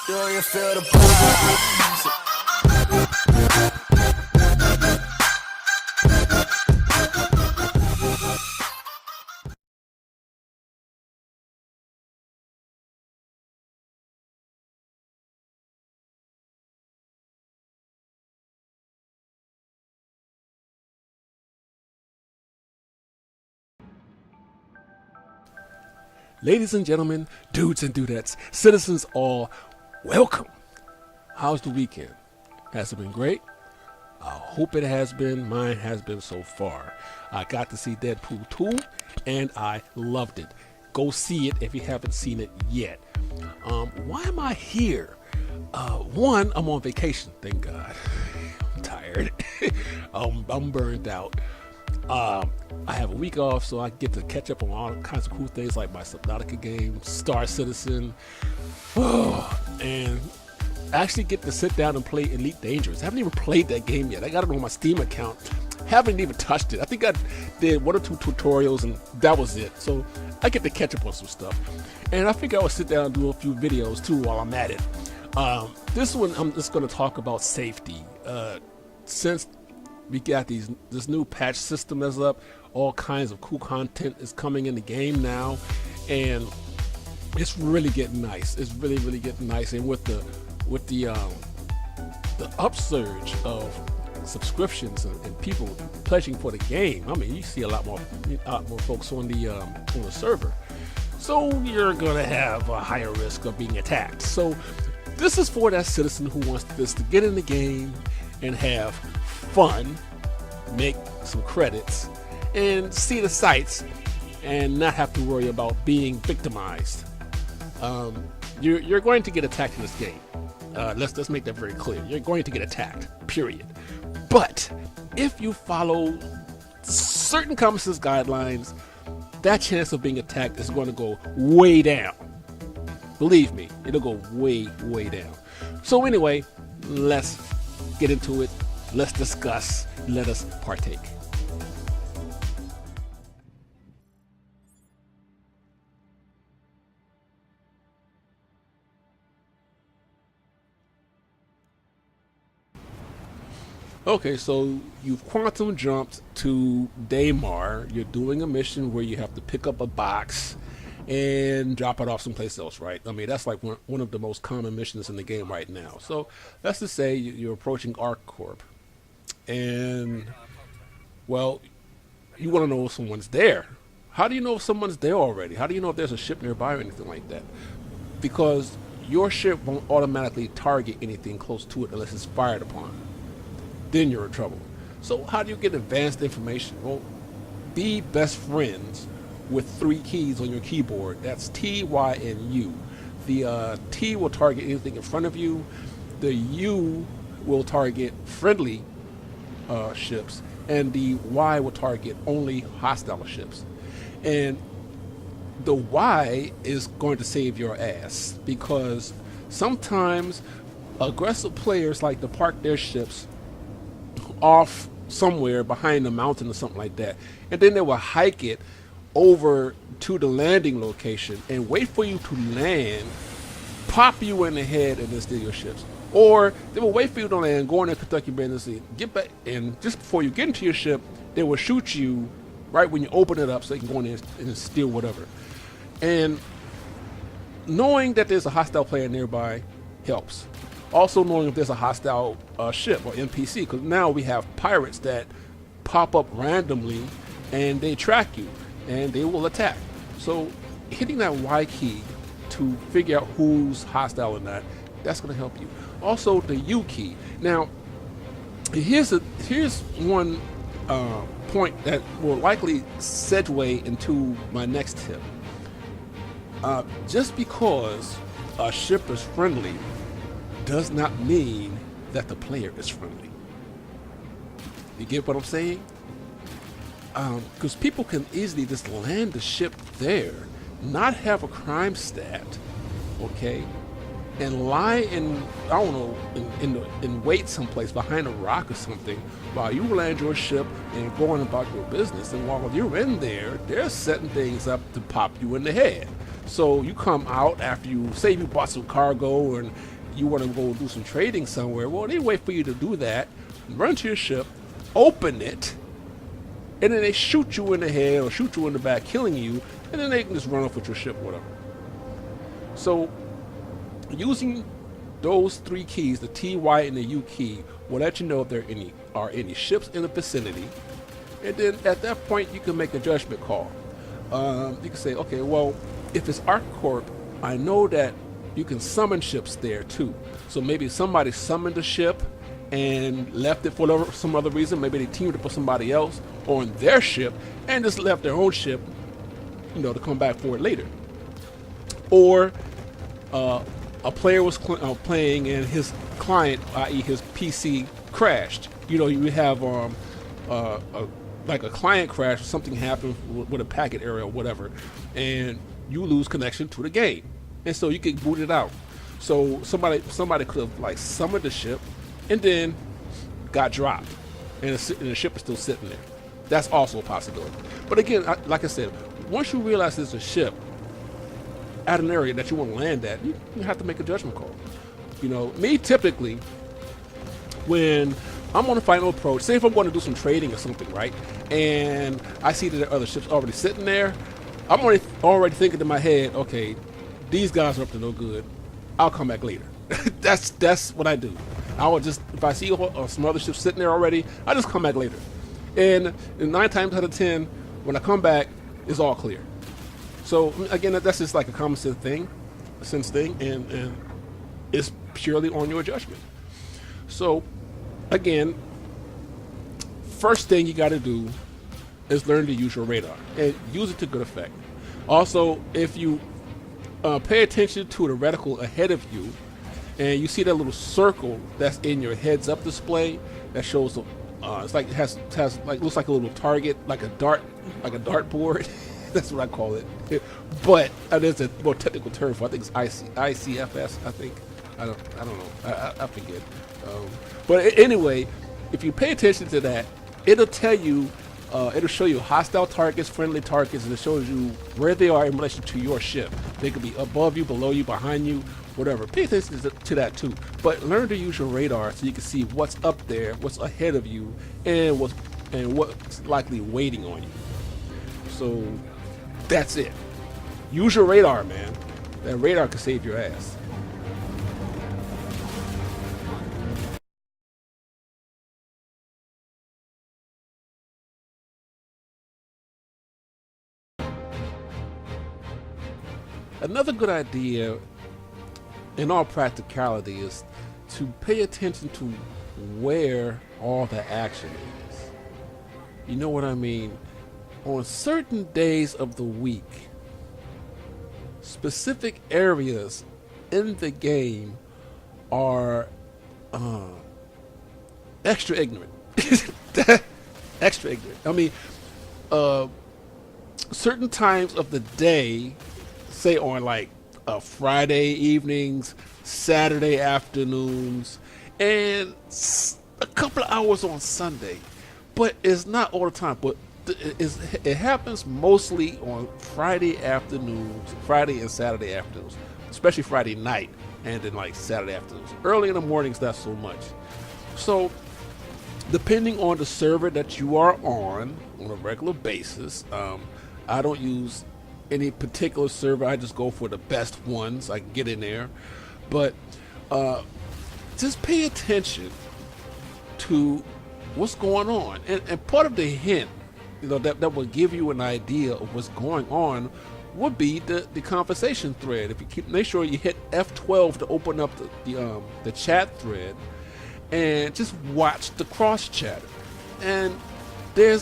Do you feel the vibes? Ladies and gentlemen, dudes and dudettes, citizens all, welcome. How's the weekend? Has it been great? I hope it has been. Mine has been so far. I got to see Deadpool 2 and I loved it. Go see it if you haven't seen it yet. Why am I here? One, I'm on vacation, thank God. I'm tired. I'm burned out. I have a week off, so I get to catch up on all kinds of cool things like my Subnautica game, Star Citizen, and actually get to sit down and play Elite Dangerous. I haven't even played that game yet. I got it on my Steam account. Haven't even touched it. I think I did 1 or 2 tutorials and that was it. So I get to catch up on some stuff. And I figure I would sit down and do a few videos too while I'm at it. This one, I'm just going to talk about safety. Since we got this new patch system that's up, all kinds of cool content is coming in the game now, and it's really getting nice. It's really getting nice. And with the upsurge of subscriptions and people pledging for the game, I mean, you see a lot more folks on the server. So you're gonna have a higher risk of being attacked. So this is for that citizen who wants this to get in the game and have fun, make some credits, and see the sights, and not have to worry about being victimized. You're going to get attacked in this game. Let's make that very clear. You're going to get attacked, period. But if you follow certain common sense guidelines, that chance of being attacked is going to go way down. Believe me, it'll go way down. So anyway, let's get into it. Let's discuss. Let us partake. Okay, so you've quantum jumped to Daymar. You're doing a mission where you have to pick up a box and drop it off someplace else, right? I mean, that's like one of the most common missions in the game right now. So let's just say you're approaching ArcCorp, and well, you want to know if someone's there. How do you know if someone's there already? How do you know if there's a ship nearby or anything like that? Because your ship won't automatically target anything close to it unless it's fired upon. Then you're in trouble. So how do you get advanced information? Well, be best friends with 3 keys on your keyboard. That's T, Y, and U. The T will target anything in front of you. The U will target friendly ships, and the Y will target only hostile ships. And the Y is going to save your ass, because sometimes aggressive players like to park their ships off somewhere behind a mountain or something like that, and then they will hike it over to the landing location and wait for you to land, pop you in the head, and then steal your ships. Or they will wait for you to land, go on their Kentucky business, get back, and just before you get into your ship, they will shoot you right when you open it up so they can go in there and steal whatever. And knowing that there's a hostile player nearby helps. Also knowing if there's a hostile ship or NPC, because now we have pirates that pop up randomly and they track you and they will attack. So hitting that Y key to figure out who's hostile or not, that's going to help you. Also the U key. Now here's one point that will likely segue into my next tip. Just because a ship is friendly does not mean that the player is friendly. You get what I'm saying? Because people can easily just land the ship there, not have a crime stat, okay, and lie in, I don't know, in wait someplace behind a rock or something while you land your ship and going about your business. And while you're in there, they're setting things up to pop you in the head. So you come out after you say you bought some cargo and you want to go do some trading somewhere, well, they wait for you to do that, run to your ship, open it, and then they shoot you in the head or shoot you in the back, killing you, and then they can just run off with your ship, whatever. So using those three keys, the T, Y, and the U key, will let you know if there are any ships in the vicinity. And then at that point, you can make a judgment call. You can say, okay, well, if it's ArcCorp, I know that you can summon ships there too. So maybe somebody summoned a ship and left it for some other reason. Maybe they teamed up with somebody else on their ship and just left their own ship, to come back for it later. Or a player was playing and his client, i.e. his PC, crashed. You have like a client crash or something happened with a packet error or whatever, and you lose connection to the game, and so you get booted out. So somebody could have like summoned the ship and then got dropped, and the ship is still sitting there. That's also a possibility. But again, like I said, once you realize there's a ship at an area that you want to land at, you have to make a judgment call. Me typically, when I'm on a final approach, say if I'm going to do some trading or something, right, and I see that there are other ships already sitting there, I'm already thinking in my head, okay, these guys are up to no good. I'll come back later. That's what I do. I will just, if I see some other ships sitting there already, I just come back later. And 9 times out of 10, when I come back, it's all clear. So again, that's just like a common sense thing, and it's purely on your judgment. So again, first thing you got to do is learn to use your radar and use it to good effect. Also, if you pay attention to the reticle ahead of you, and you see that little circle that's in your heads-up display that shows it's like it has like looks like a little target, like a dartboard. That's what I call it. But there's a more technical term for it. I think it's ICFS. I don't know. I forget. But anyway, if you pay attention to that, it'll tell you, it'll show you hostile targets, friendly targets, and it shows you where they are in relation to your ship. They could be above you, below you, behind you, whatever. Pay attention to that too. But learn to use your radar so you can see what's up there, what's ahead of you, and what's likely waiting on you. So that's it. Use your radar, man. That radar can save your ass. Another good idea, in all practicality, is to pay attention to where all the action is. You know what I mean? On certain days of the week, specific areas in the game are extra ignorant. Extra ignorant. I mean, certain times of the day, say on like Friday evenings, Saturday afternoons, and a couple of hours on Sunday. But it's not all the time. But it happens mostly on Friday afternoons, Friday and Saturday afternoons, especially Friday night, and then like Saturday afternoons. Early in the mornings, not so much. So depending on the server that you are on a regular basis, I don't use any particular server. I just go for the best ones I can get in there. But just pay attention to what's going on. And part of the hint, that will give you an idea of what's going on would be the conversation thread. If you make sure you hit F12 to open up the chat thread, and just watch the cross chatter. And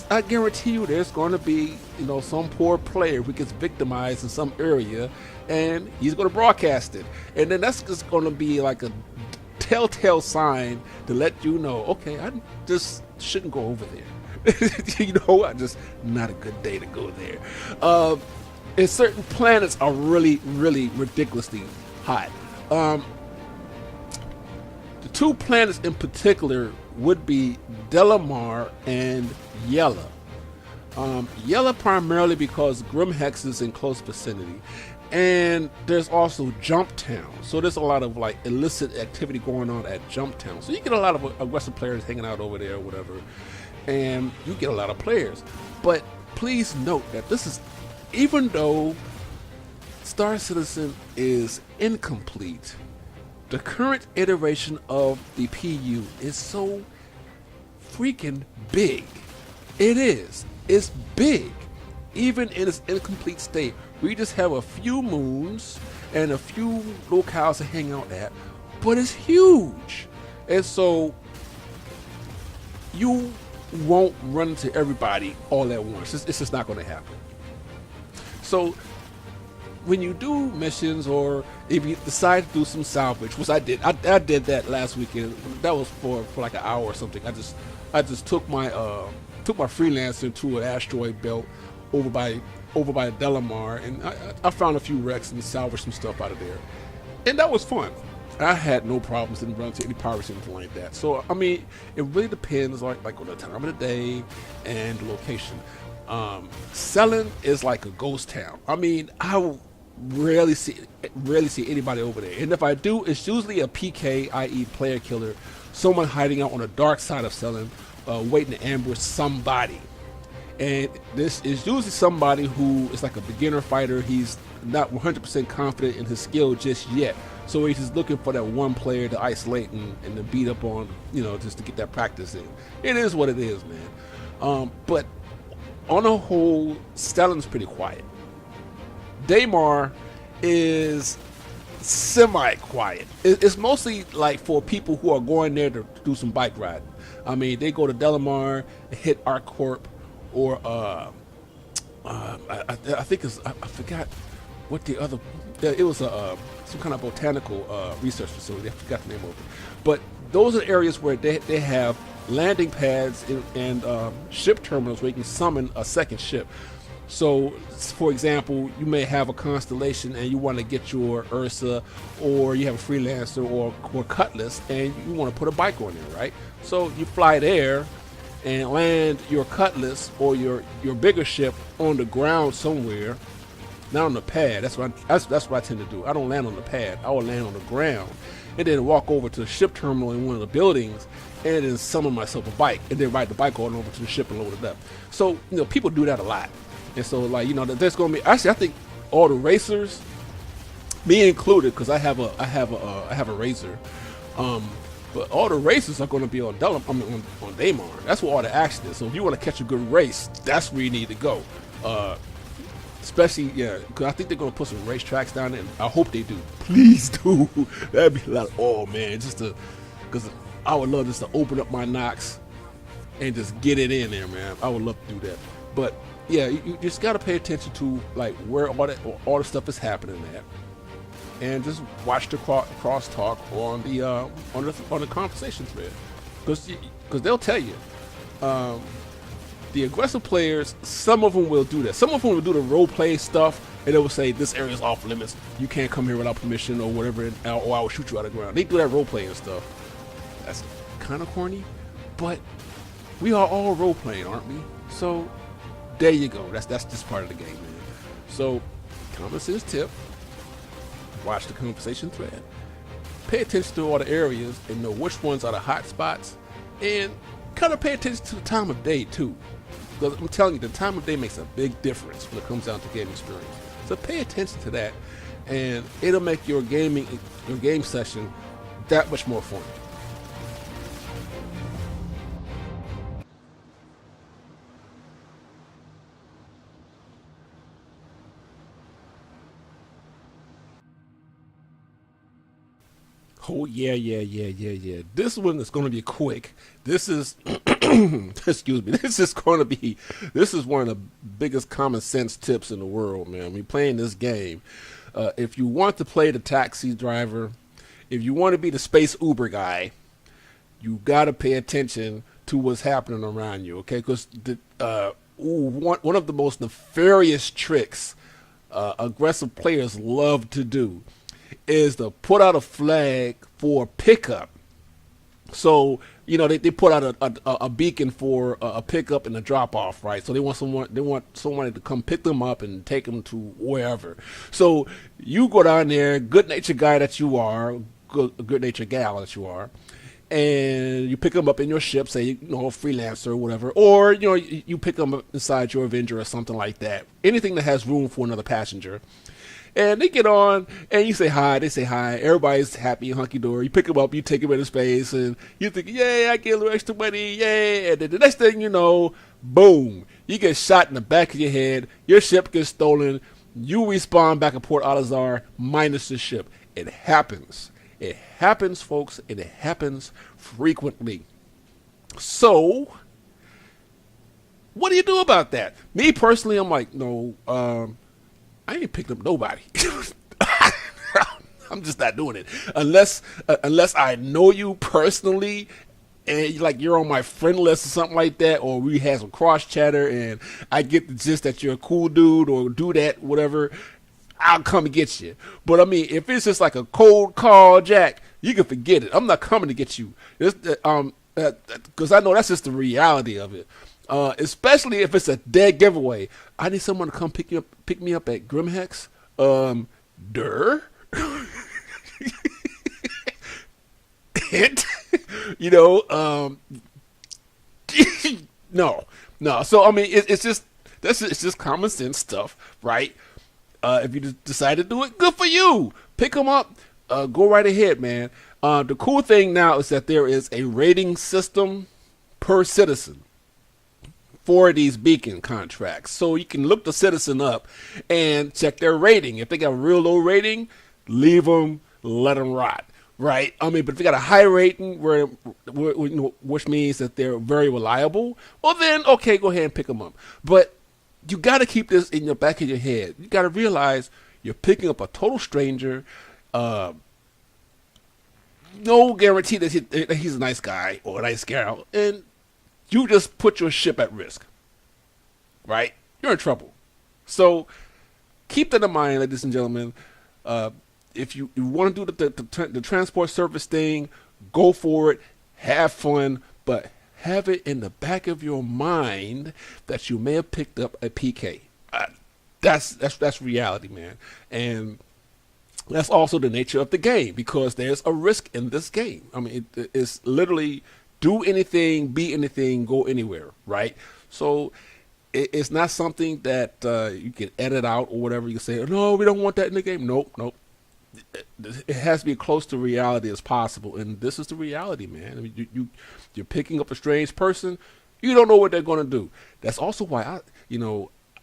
I guarantee you, there's going to be some poor player who gets victimized in some area, and he's going to broadcast it, and then that's just going to be like a telltale sign to let you know, okay, I just shouldn't go over there. I just not a good day to go there. And certain planets are really, really ridiculously hot. The two planets in particular would be Delamar and Yella. Yella primarily because Grimhex is in close vicinity, And there's also Jump Town. So there's a lot of like illicit activity going on at Jump Town. So you get a lot of aggressive players hanging out over there or whatever. And you get a lot of players. But please note that this is, even though Star Citizen is incomplete, the current iteration of the PU is so freaking big. It is. It's big. Even in its incomplete state, we just have a few moons and a few locales to hang out at, but it's huge. And so you won't run into everybody all at once. It's just not going to happen. So when you do missions, or if you decide to do some salvage, which I did, I did that last weekend. That was for like an hour or something. I just took my freelancer to an asteroid belt over by Delamar, and I found a few wrecks and salvaged some stuff out of there, and that was fun. I had no problems, didn't run into any pirates or anything like that. So I mean, it really depends like on the time of the day and the location. Selling is like a ghost town. I mean, I rarely see anybody over there, and if I do, it's usually a PK, i.e. player killer, someone hiding out on the dark side of Selling, waiting to ambush somebody. And this is usually somebody who is like a beginner fighter. He's not 100% confident in his skill just yet. So he's just looking for that one player to isolate and to beat up on, just to get that practice in. It is what it is, man. But on the whole, Stellan's pretty quiet. Daymar is semi-quiet. It's mostly like for people who are going there to do some bike riding. I mean, they go to Delamar, hit ArcCorp, or I think it's, I forgot what the other, it was some kind of botanical research facility. I forgot the name of it. But those are areas where they have landing pads and ship terminals where you can summon a second ship. So, for example, you may have a constellation and you want to get your Ursa, or you have a freelancer or Cutlass, and you want to put a bike on there, right? So you fly there and land your Cutlass or your bigger ship on the ground somewhere, not on the pad. That's what I tend to do. I don't land on the pad. I will land on the ground, and then walk over to the ship terminal in one of the buildings, and then summon myself a bike, and then ride the bike on over to the ship and load it up. So people do that a lot, and so there's going to be, actually I think all the racers, me included, because I have a racer. But all the races are going to be on on Daymar. That's where all the action is. So if you want to catch a good race, that's where you need to go. Especially, because I think they're going to put some racetracks down there. And I hope they do. Please do. That'd be a lot. Oh man, because I would love just to open up my Nox and just get it in there, man. I would love to do that. But yeah, you just got to pay attention to like where all the stuff is happening at. And just watch the crosstalk on the conversation thread, because they'll tell you. The aggressive players, some of them will do that. Some of them will do the role play stuff, and they will say this area is off limits. You can't come here without permission or whatever, or I will shoot you out of the ground. They do that role play and stuff. That's kind of corny, but we are all role playing, aren't we? So there you go. That's just part of the game, man. So common sense tip. Watch the conversation thread. Pay attention to all the areas and know which ones are the hot spots, and kind of pay attention to the time of day too. Because I'm telling you, the time of day makes a big difference when it comes down to game experience. So pay attention to that, and it'll make your game session that much more fun. Oh yeah. This one is going to be quick. This is, excuse me. This is one of the biggest common sense tips in the world, man. When you're playing this game, if you want to play the taxi driver, if you want to be the space Uber guy, you got to pay attention to what's happening around you, okay? Because one of the most nefarious tricks aggressive players love to do is to put out a flag for pickup So they put out a beacon for a pickup and a drop off, right? So they want someone to come pick them up and take them to wherever. So you go down there, good natured guy that you are, good natured gal that you are, and you pick them up in your ship, say a freelancer or whatever, or you pick them up inside your Avenger or something like that. Anything that has room for another passenger. And they get on, and you say hi. They say hi. Everybody's happy, hunky dory. You pick them up, you take them into space, and you think, "Yay! I get a little extra money, yay!" And then the next thing you know, boom! You get shot in the back of your head. Your ship gets stolen. You respawn back at Port Alazar, minus the ship. It happens. It happens, folks, and it happens frequently. So, what do you do about that? Me personally, I'm like, no. I ain't picked up nobody. I'm just not doing it unless I know you personally and you're on my friend list or something like that, or we had some cross chatter and I get the gist that you're a cool dude or do that whatever. I'll come and get you. But I mean, if it's just like a cold call, Jack, you can forget it. I'm not coming to get you. Because I know that's just the reality of it. Especially if it's a dead giveaway. I need someone to come pick me up at Grimhex. Durr. Hint. No. So I mean, it's just common sense stuff, right? If you decide to do it, good for you. Pick them up. Go right ahead, man. The cool thing now is that there is a rating system per citizen for these beacon contracts. So you can look the citizen up and check their rating. If they got a real low rating, leave them, let them rot, right? I mean, but if they got a high rating, which means that they're very reliable, well then, okay, go ahead and pick them up. But you got to keep this in the back of your head. You got to realize you're picking up a total stranger. No guarantee that he's a nice guy or a nice gal, and you just put your ship at risk, right? You're in trouble. So keep that in mind, ladies and gentlemen. If you want to do the transport service thing, go for it. Have fun, but have it in the back of your mind that you may have picked up a PK. That's reality, man. And that's also the nature of the game, because there's a risk in this game. I mean, it's literally do anything, be anything, go anywhere, right? So it's not something that you can edit out or whatever. You can say, no, we don't want that in the game. Nope. It has to be close to reality as possible, and this is the reality, man. I mean, you're picking up a strange person. You don't know what they're going to do. That's also why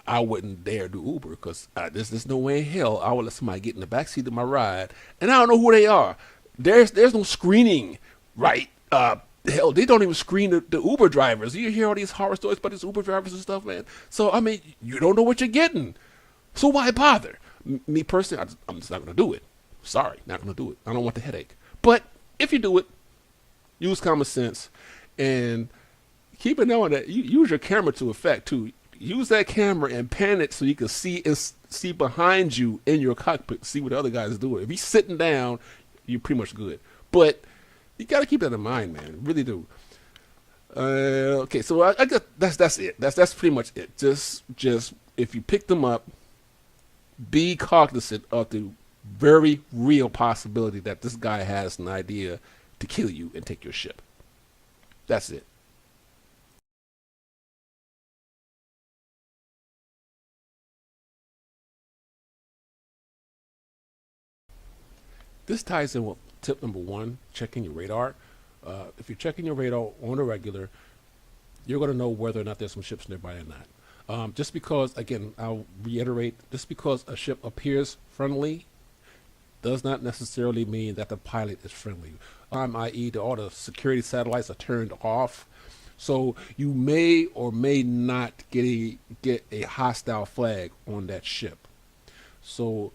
I wouldn't dare do Uber, because there's no way in hell I would let somebody get in the backseat of my ride, and I don't know who they are. There's no screening, right? Hell, they don't even screen the Uber drivers. You hear all these horror stories about these Uber drivers and stuff, man. So, I mean, you don't know what you're getting. So why bother? Me personally, I'm just not going to do it. Sorry, not going to do it. I don't want the headache. But if you do it, use common sense and keep it knowing that you use your camera to effect, too. Use that camera and pan it so you can see behind you in your cockpit, see what the other guys are doing. If he's sitting down, you're pretty much good. But you got to keep that in mind, man. Really do. Okay, so I guess that's it. That's pretty much it. Just if you pick them up, be cognizant of the very real possibility that this guy has an idea to kill you and take your ship. That's it. This ties in with tip number 1, checking your radar. If you're checking your radar on a regular, you're going to know whether or not there's some ships nearby or not. Just because, again, I'll reiterate, just because a ship appears friendly does not necessarily mean that the pilot is friendly. I.e., all the security satellites are turned off. So you may or may not get a hostile flag on that ship. So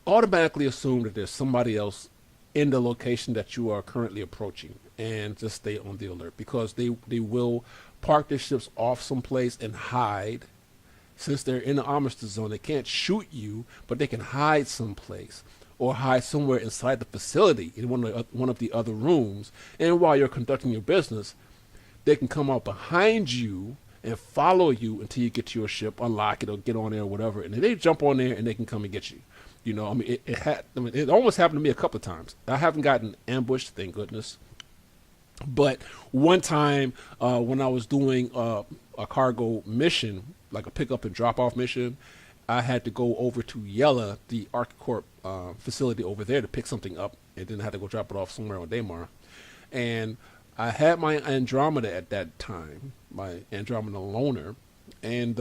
automatically assume that there's somebody else in the location that you are currently approaching, and just stay on the alert, because they will park their ships off someplace and hide. Since they're in the armistice zone, they can't shoot you, but they can hide someplace. or hide somewhere inside the facility in one of the other rooms. And while you're conducting your business, they can come out behind you and follow you until you get to your ship, unlock it, or get on there or whatever. And then they jump on there and they can come and get you. You know, I mean, it almost happened to me a couple of times. I haven't gotten ambushed, thank goodness. But one time when I was doing a cargo mission, like a pickup and drop off mission, I had to go over to Yella, the ArchiCorp facility over there, to pick something up, and then I had to go drop it off somewhere on Daymar. And I had my Andromeda at that time, my Andromeda loaner, and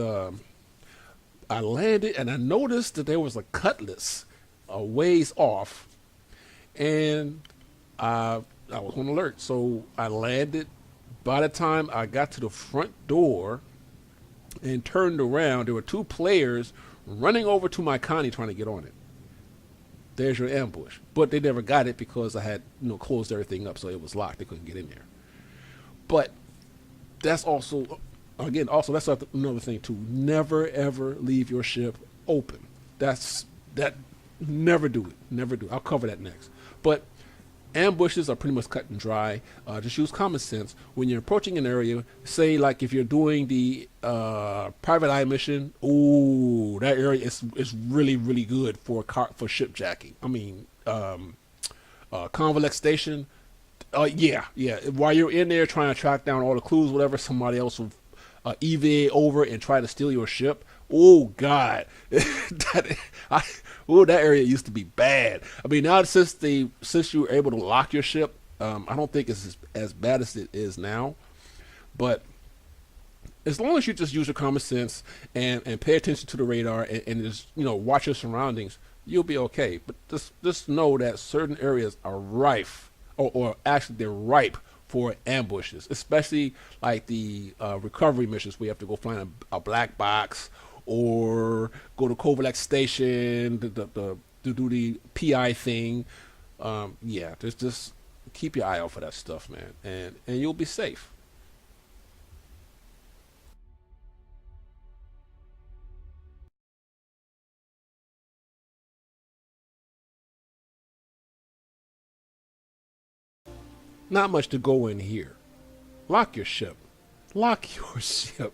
I landed and I noticed that there was a cutlass a ways off, and I was on alert. So I landed. By the time I got to the front door and turned around, there were two players running over to my Connie trying to get on it. There's your ambush. But they never got it because I had, closed everything up, so it was locked. They couldn't get in there. But that's also, again, that's another thing too. Never ever leave your ship open. That. Never do it. Never do it. I'll cover that next. But ambushes are pretty much cut and dry. Just use common sense when you're approaching an area. Say, like if you're doing the private eye mission. Ooh, that area is really really good for ship jacking. I mean, Convalec Station. Yeah. While you're in there trying to track down all the clues, whatever, somebody else will EVA over and try to steal your ship. Oh God, that area used to be bad. I mean, now since you were able to lock your ship, I don't think it's as bad as it is now. But as long as you just use your common sense and pay attention to the radar and just watch your surroundings, you'll be okay. But just know that certain areas are rife, or actually they're ripe for ambushes, especially like the recovery missions where you have to go find a black box or go to Kovalek Station to do the PI thing. Yeah, just keep your eye out for that stuff, man, and you'll be safe. Not much to go in here. Lock your ship. Lock your ship.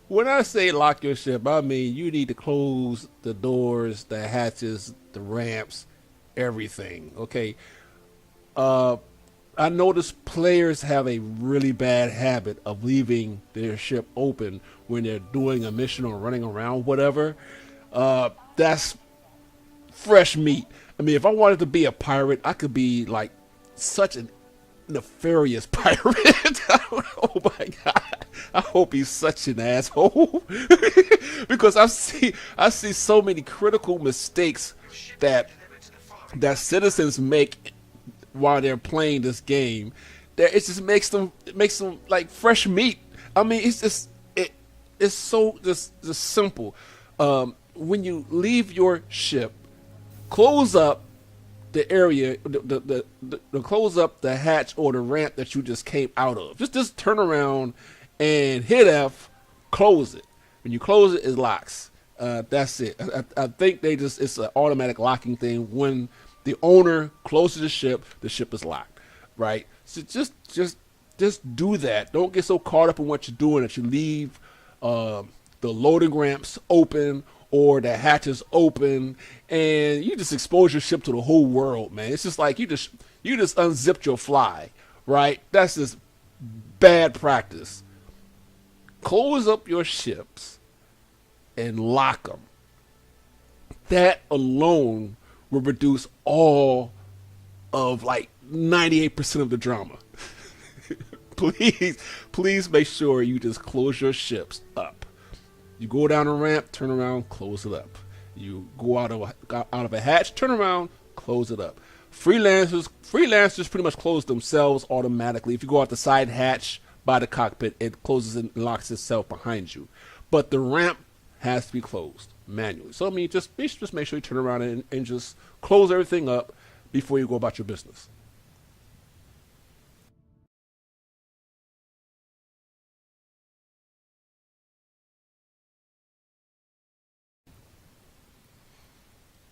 When I say lock your ship, I mean you need to close the doors, the hatches, the ramps, everything. Okay. Uh, I notice players have a really bad habit of leaving their ship open when they're doing a mission or running around, whatever. That's fresh meat. I mean, if I wanted to be a pirate, I could be like such a nefarious pirate. Oh my god! I hope he's such an asshole because I see so many critical mistakes that citizens make while they're playing this game. That it just makes them like fresh meat. I mean, it's so just simple. When you leave your ship, close up the area, the close up the hatch or the ramp that you just came out of. Just turn around and hit F, close it. When you close it, it locks. That's it. I think it's an automatic locking thing. When the owner closes the ship is locked, right? So just do that. Don't get so caught up in what you're doing that you leave the loading ramps open or the hatches open, and you just expose your ship to the whole world, man. It's just like you just unzipped your fly, right? That's just bad practice. Close up your ships and lock them. That alone will reduce all of like 98% of the drama. Please make sure you just close your ships up. You go down a ramp, turn around, close it up. You go out of a hatch, turn around, close it up. Freelancers pretty much close themselves automatically. If you go out the side hatch by the cockpit, it closes and locks itself behind you. But the ramp has to be closed manually. So I mean, just make sure you turn around and just close everything up before you go about your business.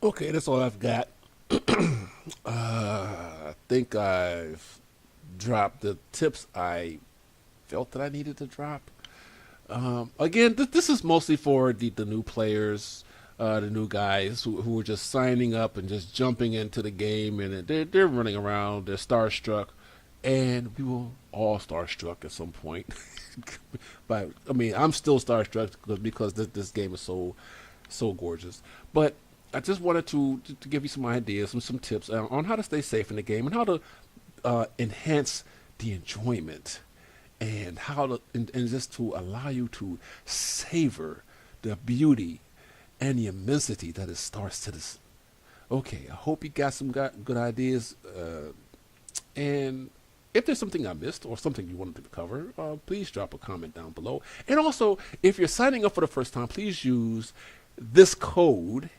Okay, that's all I've got. I think I've dropped the tips I felt that I needed to drop. Again, this is mostly for the new players, the new guys who are just signing up and just jumping into the game, and they're running around, they're starstruck, and we were all starstruck at some point. But I mean, I'm still starstruck because this game is so gorgeous. But I just wanted to give you some ideas, some tips on how to stay safe in the game and how to enhance the enjoyment and how to and just to allow you to savor the beauty and the immensity that is Star Citizen. Okay, I hope you got some good ideas. And if there's something I missed or something you wanted to cover, please drop a comment down below. And also, if you're signing up for the first time, please use this code,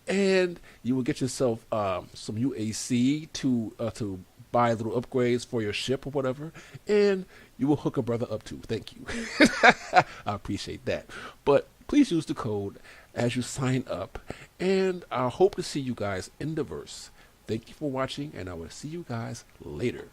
and you will get yourself some UAC to buy little upgrades for your ship or whatever, and you will hook a brother up too. Thank you. I appreciate that. But please use the code as you sign up, and I hope to see you guys in the verse. Thank you for watching, and I will see you guys later.